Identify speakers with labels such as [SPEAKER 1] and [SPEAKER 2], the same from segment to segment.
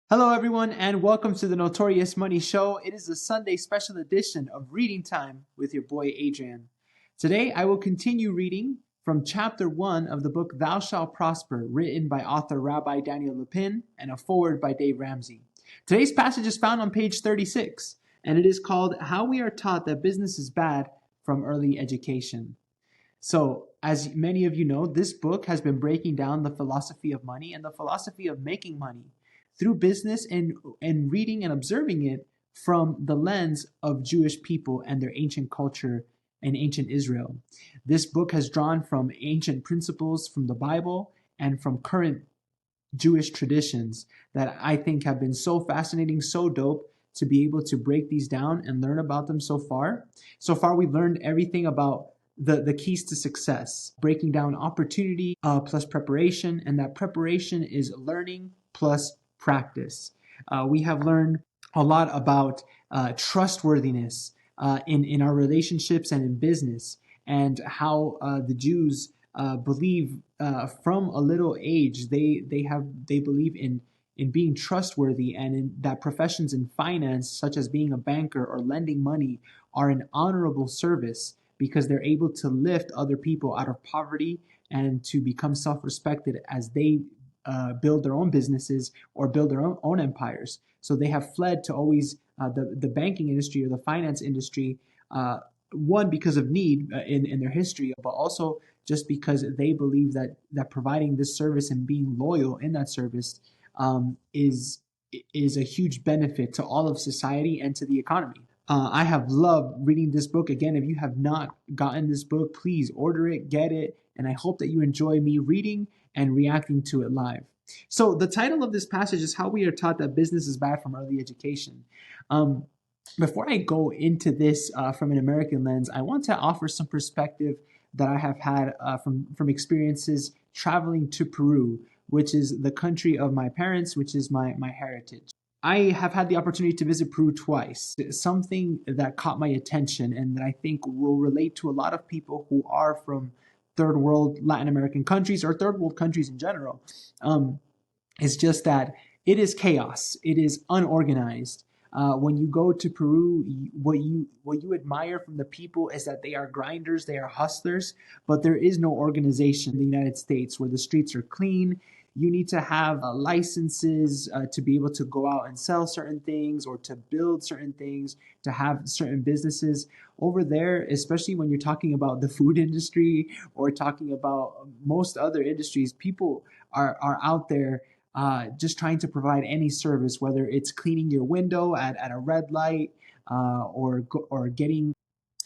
[SPEAKER 1] Hello, everyone, and welcome to the Notorious Money Show. It is a Sunday special edition of Reading Time with your boy Adrian. Today, I will continue reading from chapter 1 of the book Thou Shalt Prosper, written by author Rabbi Daniel Lapin and a foreword by Dave Ramsey. Today's passage is found on page 36, and it is called How We Are Taught That Business is Bad from Early Education. So, as many of you know, this book has been breaking down the philosophy of money and the philosophy of making money through business and reading and observing it from the lens of Jewish people and their ancient culture in ancient Israel. This book has drawn from ancient principles from the Bible and from current Jewish traditions that I think have been so fascinating, so dope to be able to break these down and learn about them so far. So far, we've learned everything about the keys to success, breaking down opportunity plus preparation, and that preparation is learning plus practice. We have learned a lot about trustworthiness in our relationships and in business, and how the Jews believe from a little age they believe in being trustworthy, and in that professions in finance, such as being a banker or lending money, are an honorable service because they're able to lift other people out of poverty and to become self-respected as they build their own businesses or build their own empires. So they have fled to always the banking industry or the finance industry, one, because of need in their history, but also just because they believe that providing this service and being loyal in that service is a huge benefit to all of society and to the economy. I have loved reading this book. Again, if you have not gotten this book, please order it, get it, and I hope that you enjoy me reading and reacting to it live. So the title of this passage is How We Are Taught That Business is Bad from Early Education. Before I go into this from an American lens, I want to offer some perspective that I have had from experiences traveling to Peru, which is the country of my parents, which is my heritage. I have had the opportunity to visit Peru twice. Something that caught my attention and that I think will relate to a lot of people who are from third world Latin American countries or third world countries in general, is just that it is chaos. It is unorganized. When you go to Peru, what you admire from the people is that they are grinders, they are hustlers, but there is no organization in the United States where the streets are clean. You need to have licenses to be able to go out and sell certain things or to build certain things, to have certain businesses. Over there, especially when you're talking about the food industry or talking about most other industries, people are out there just trying to provide any service, whether it's cleaning your window at a red light or getting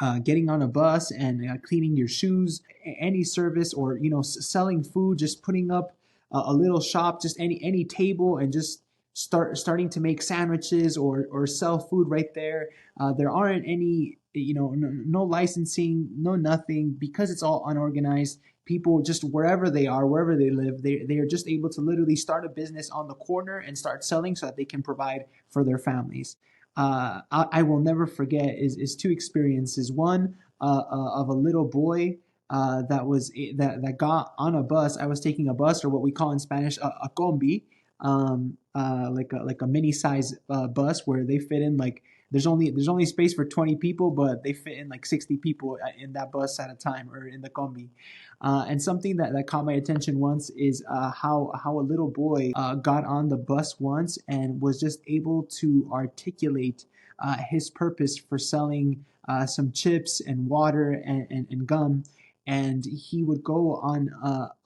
[SPEAKER 1] on a bus and cleaning your shoes, any service, or selling food, just putting up a little shop, just any table, and just starting to make sandwiches or sell food right there. There aren't any no licensing, no nothing, because it's all unorganized. People just wherever they are, wherever they live, they are just able to literally start a business on the corner and start selling so that they can provide for their families. I will never forget is two experiences. One of a little boy that got on a bus. I was taking a bus, or what we call in Spanish a combi, like a mini size bus where they fit in, like there's only space for 20 people, but they fit in like 60 people in that bus at a time, or in the combi. And something that caught my attention once is how a little boy got on the bus once and was just able to articulate his purpose for selling some chips and water and gum. And he would go on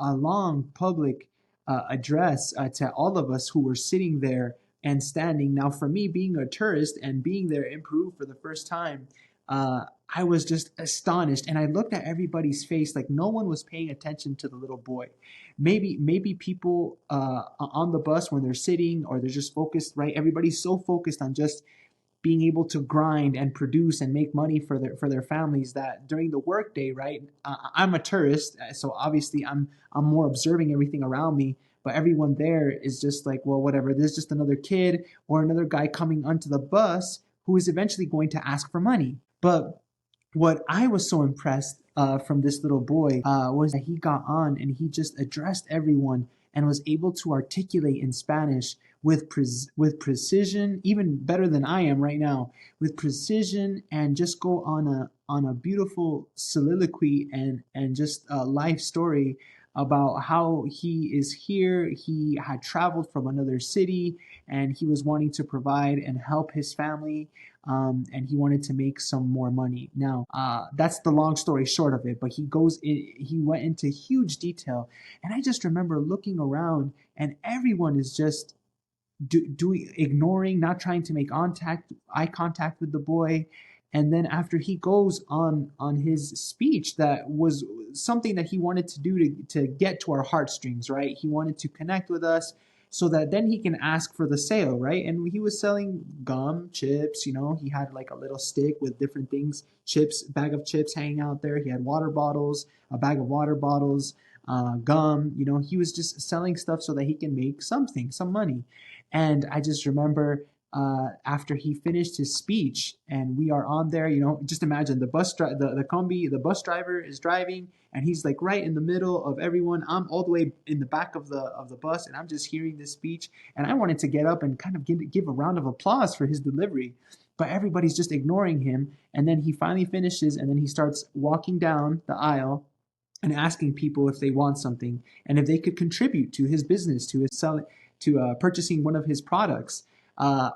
[SPEAKER 1] a long public address to all of us who were sitting there and standing. Now, for me, being a tourist and being there in Peru for the first time, I was just astonished, and I looked at everybody's face like no one was paying attention to the little boy. Maybe people on the bus when they're sitting, or they're just focused, right? Everybody's so focused on just being able to grind and produce and make money for their families, that during the workday, right? I'm a tourist, so obviously I'm more observing everything around me. But everyone there is just like, well, whatever. There's just another kid or another guy coming onto the bus who is eventually going to ask for money. But what I was so impressed from this little boy was that he got on and he just addressed everyone and was able to articulate in Spanish with precision, even better than I am right now, with precision, and just go on a beautiful soliloquy and just a life story about how he is here. He had traveled from another city and he was wanting to provide and help his family. And he wanted to make some more money. Now, that's the long story short of it. But he went into huge detail, and I just remember looking around, and everyone is just ignoring, not trying to make eye contact with the boy. And then after he goes on his speech, that was something that he wanted to do to get to our heartstrings, right? He wanted to connect with us so that then he can ask for the sale, right? And he was selling gum, chips, he had like a little stick with different things, chips, bag of chips hanging out there. He had water bottles, a bag of water bottles, gum, he was just selling stuff so that he can make some money. And I just remember after he finished his speech, and we are on there, just imagine the bus driver is driving, and he's like right in the middle of everyone. I'm all the way in the back of the bus, and I'm just hearing this speech, and I wanted to get up and kind of give a round of applause for his delivery, but everybody's just ignoring him. And then he finally finishes, and then he starts walking down the aisle and asking people if they want something and if they could contribute to his business, to his selling, to purchasing one of his products. I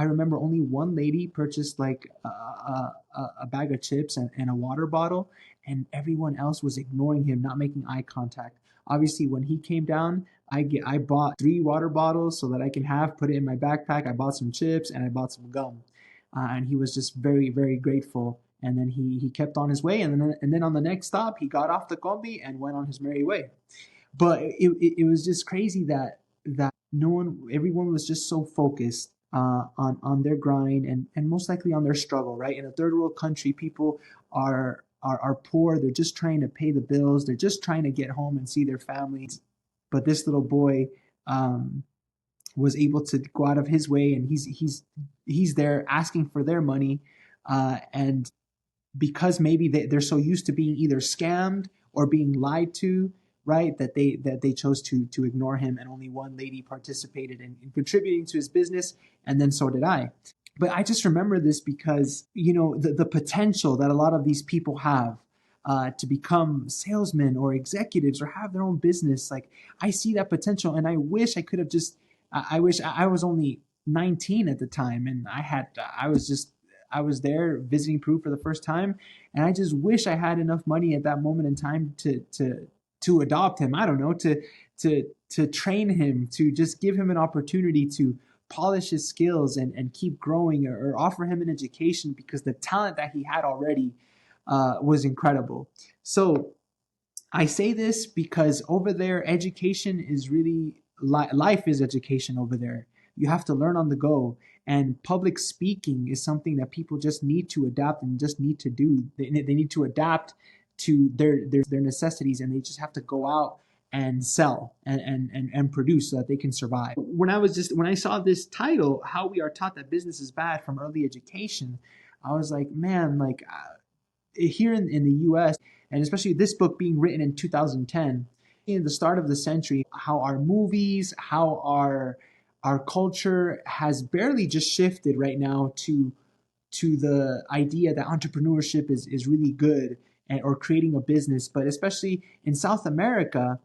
[SPEAKER 1] remember only one lady purchased like a bag of chips and a water bottle, and everyone else was ignoring him, not making eye contact. Obviously, when he came down, I bought 3 water bottles so that I can put it in my backpack. I bought some chips and I bought some gum, and he was just very, very grateful. And then he kept on his way, and then on the next stop, he got off the combi and went on his merry way. But it was just crazy that everyone was just so focused on their grind and most likely on their struggle, right? In a third world country, people are poor. They're just trying to pay the bills. They're just trying to get home and see their families. But this little boy was able to go out of his way, and he's there asking for their money, and because maybe they're so used to being either scammed or being lied to, right, that they chose to ignore him. And only one lady participated in contributing to his business, and then so did I. But I just remember this because the potential that a lot of these people have to become salesmen or executives or have their own business. Like, I see that potential, and I wish I could have I wish I was only 19 at the time, and I was there visiting Peru for the first time, and I just wish I had enough money at that moment in time to adopt him. I don't know, to train him, to just give him an opportunity to polish his skills and keep growing, or offer him an education, because the talent that he had already was incredible. So I say this because over there, education is really, life is education over there. You have to learn on the go. And public speaking is something that people just need to adapt and just need to do. They need to adapt to their necessities, and they just have to go out and sell and produce so that they can survive. When I saw this title, How We Are Taught That Business is Bad from Early Education, I was like, man, here in the US, and especially this book being written in 2010, in the start of the century, how our movies, how our culture has barely just shifted right now to the idea that entrepreneurship is really good, or creating a business. But especially in South America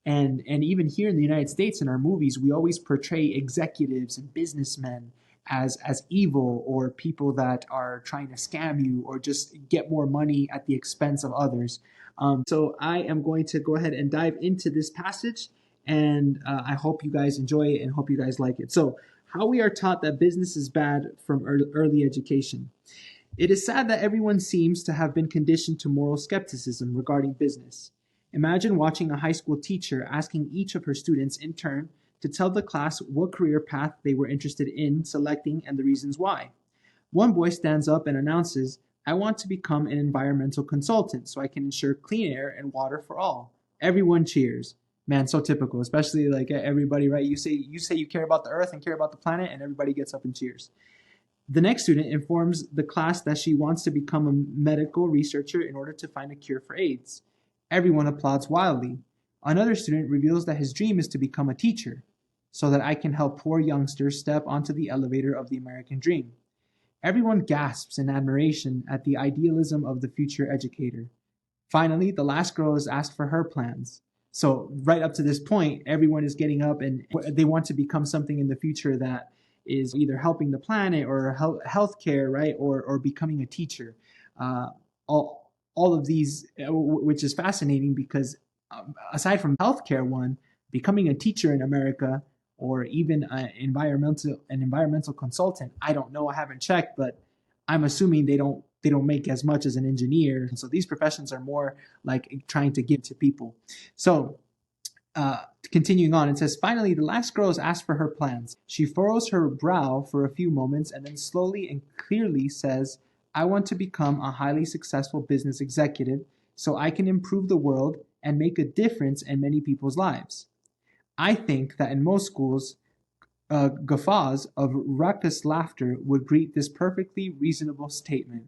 [SPEAKER 1] and even here in the United States, in our movies, we always portray executives and businessmen as evil, or people that are trying to scam you or just get more money at the expense of others. So I am going to go ahead and dive into this passage, and I hope you guys enjoy it and hope you guys like it. So, how we are taught that business is bad from early education. It is sad that everyone seems to have been conditioned to moral skepticism regarding business. Imagine watching a high school teacher asking each of her students in turn to tell the class what career path they were interested in selecting and the reasons why. One boy stands up and announces, "I want to become an environmental consultant so I can ensure clean air and water for all." Everyone cheers. Man, so typical, especially like everybody, right? You say you care about the earth and care about the planet, and everybody gets up and cheers. The next student informs the class that she wants to become a medical researcher in order to find a cure for AIDS. Everyone applauds wildly. Another student reveals that his dream is to become a teacher. so that I can help poor youngsters step onto the elevator of the American dream. Everyone gasps in admiration at the idealism of the future educator. Finally, the last girl is asked for her plans. So, right up to this point, everyone is getting up and they want to become something in the future that is either helping the planet or healthcare, right? Or becoming a teacher. All of these, which is fascinating because aside from healthcare one, becoming a teacher in America or even an environmental consultant, I don't know, I haven't checked, but I'm assuming they don't make as much as an engineer. So these professions are more like trying to give to people. So continuing on, it says, finally, the last girl is asked for her plans. She furrows her brow for a few moments and then slowly and clearly says, I want to become a highly successful business executive so I can improve the world and make a difference in many people's lives. I think that in most schools, guffaws of raucous laughter would greet this perfectly reasonable statement.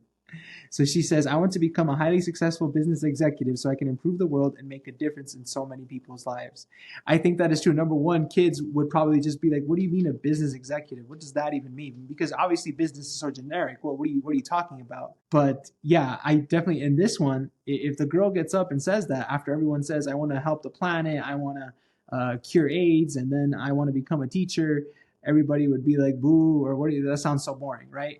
[SPEAKER 1] So she says, I want to become a highly successful business executive so I can improve the world and make a difference in so many people's lives. I think that is true. Number one, kids would probably just be like, what do you mean a business executive? What does that even mean? Because obviously business is so generic. Well, what are you talking about? But yeah, I definitely, in this one, if the girl gets up and says that after everyone says, I want to help the planet, I want to cure AIDS, and then I want to become a teacher, everybody would be like, boo, or that sounds so boring, right?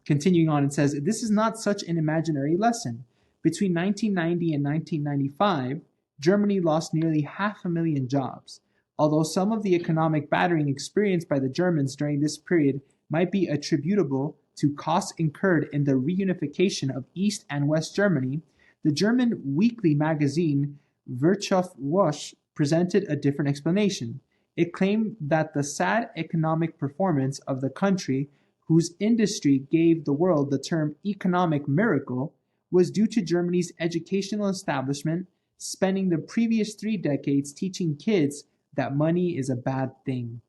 [SPEAKER 1] Continuing on, it says, this is not such an imaginary lesson. Between 1990 and 1995, Germany lost nearly 500,000 jobs. Although some of the economic battering experienced by the Germans during this period might be attributable to costs incurred in the reunification of East and West Germany, the German weekly magazine Wirtschaftswoche presented a different explanation. It claimed that the sad economic performance of the country whose industry gave the world the term economic miracle, was due to Germany's educational establishment spending the previous 3 decades teaching kids that money is a bad thing.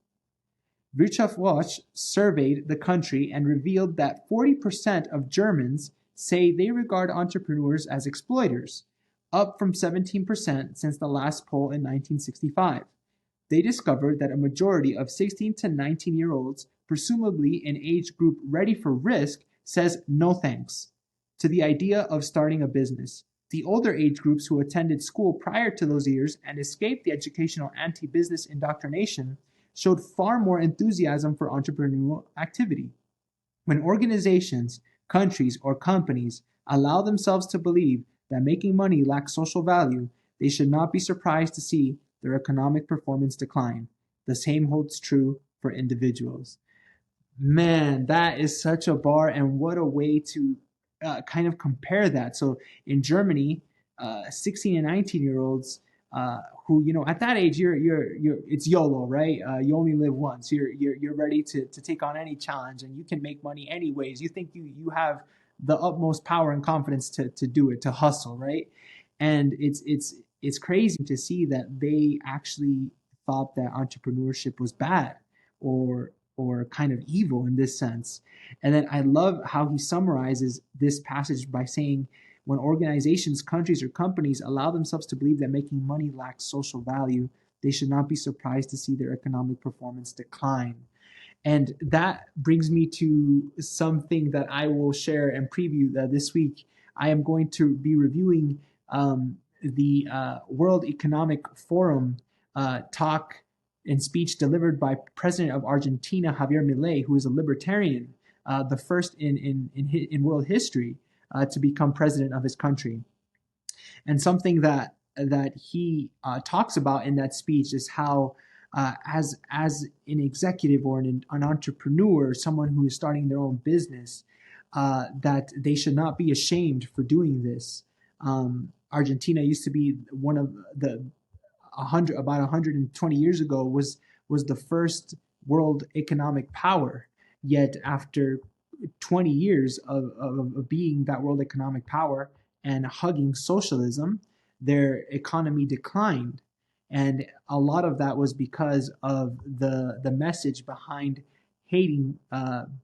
[SPEAKER 1] Wirtschaftswoche surveyed the country and revealed that 40% of Germans say they regard entrepreneurs as exploiters, up from 17% since the last poll in 1965. They discovered that a majority of 16 to 19-year-olds, presumably an age group ready for risk, says no thanks to the idea of starting a business. The older age groups who attended school prior to those years and escaped the educational anti-business indoctrination showed far more enthusiasm for entrepreneurial activity. When organizations, countries, or companies allow themselves to believe that making money lacks social value, they should not be surprised to see their economic performance decline. The same holds true for individuals. Man, that is such a bar, and what a way to kind of compare that. So in Germany, 16 and 19-year-olds who, at that age, it's YOLO, right? You only live once. You're ready to take on any challenge, and you can make money anyways. You think you have the utmost power and confidence to do it, to hustle, right? And it's crazy to see that they actually thought that entrepreneurship was bad or kind of evil in this sense. And then I love how he summarizes this passage by saying, when organizations, countries, or companies allow themselves to believe that making money lacks social value, they should not be surprised to see their economic performance decline. And that brings me to something that I will share and preview this week. I am going to be reviewing the World Economic Forum talk and speech delivered by President of Argentina, Javier Milei, who is a libertarian, the first in world history to become president of his country. And something that he talks about in that speech is how as an executive or an entrepreneur, someone who is starting their own business, that they should not be ashamed for doing this. Argentina used to be one of the about 120 years ago was the first world economic power. Yet after 20 years of being that world economic power and hugging socialism, their economy declined. And a lot of that was because of the message behind hating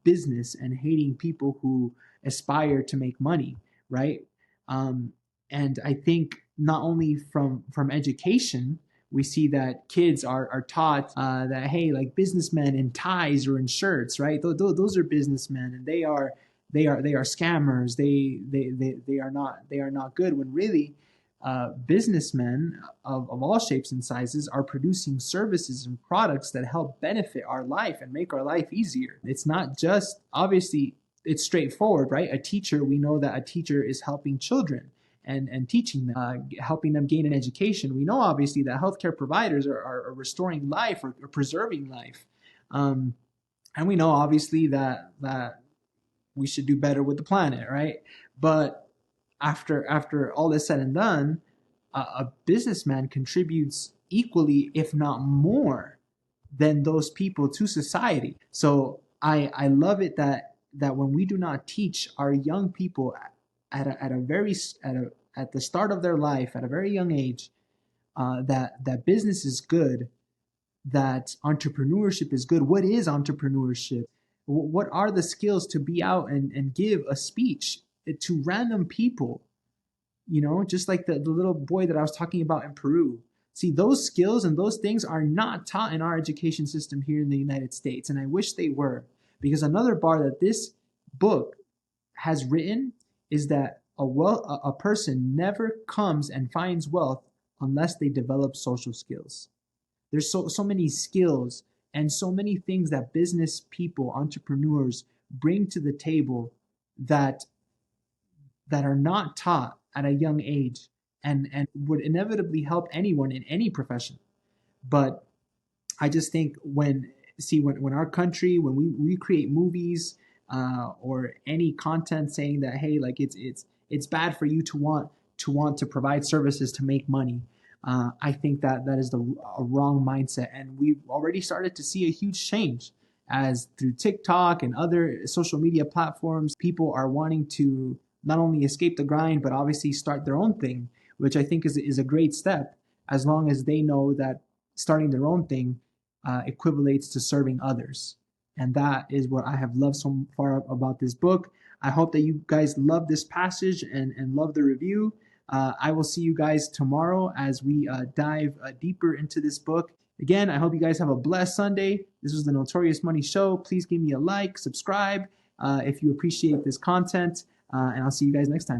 [SPEAKER 1] business and hating people who aspire to make money, right? And I think not only from education, We see that kids are taught that, hey, like businessmen in ties or in shirts, right? Those are businessmen, and they are scammers. They are not good. When really, businessmen of all shapes and sizes are producing services and products that help benefit our life and make our life easier. It's not just, obviously, it's straightforward, right? A teacher, we know that a teacher is helping children and teaching them, helping them gain an education. We know, obviously, that healthcare providers are restoring life or preserving life. And we know, obviously, that we should do better with the planet, right? But after all is said and done, a businessman contributes equally, if not more, than those people to society. So I love it that when we do not teach our young people at the start of their life, at a very young age, that business is good, that entrepreneurship is good. What is entrepreneurship? What are the skills to be out and give a speech to random people? Just like the little boy that I was talking about in Peru. See, those skills and those things are not taught in our education system here in the United States, and I wish they were. Because another bar that this book has written is that a person never comes and finds wealth unless they develop social skills. There's so many skills and so many things that business people, entrepreneurs bring to the table that are not taught at a young age and would inevitably help anyone in any profession. But I just think when our country, when we create movies or any content saying that, hey, like it's bad for you to want to provide services to make money, I think that is a wrong mindset. And we've already started to see a huge change as through TikTok and other social media platforms, people are wanting to not only escape the grind, but obviously start their own thing, which I think is a great step, as long as they know that starting their own thing equivalates to serving others. And that is what I have loved so far about this book. I hope that you guys love this passage and love the review. I will see you guys tomorrow as we dive deeper into this book. Again, I hope you guys have a blessed Sunday. This was the Notorious Money Show. Please give me a like, subscribe if you appreciate this content, and I'll see you guys next time.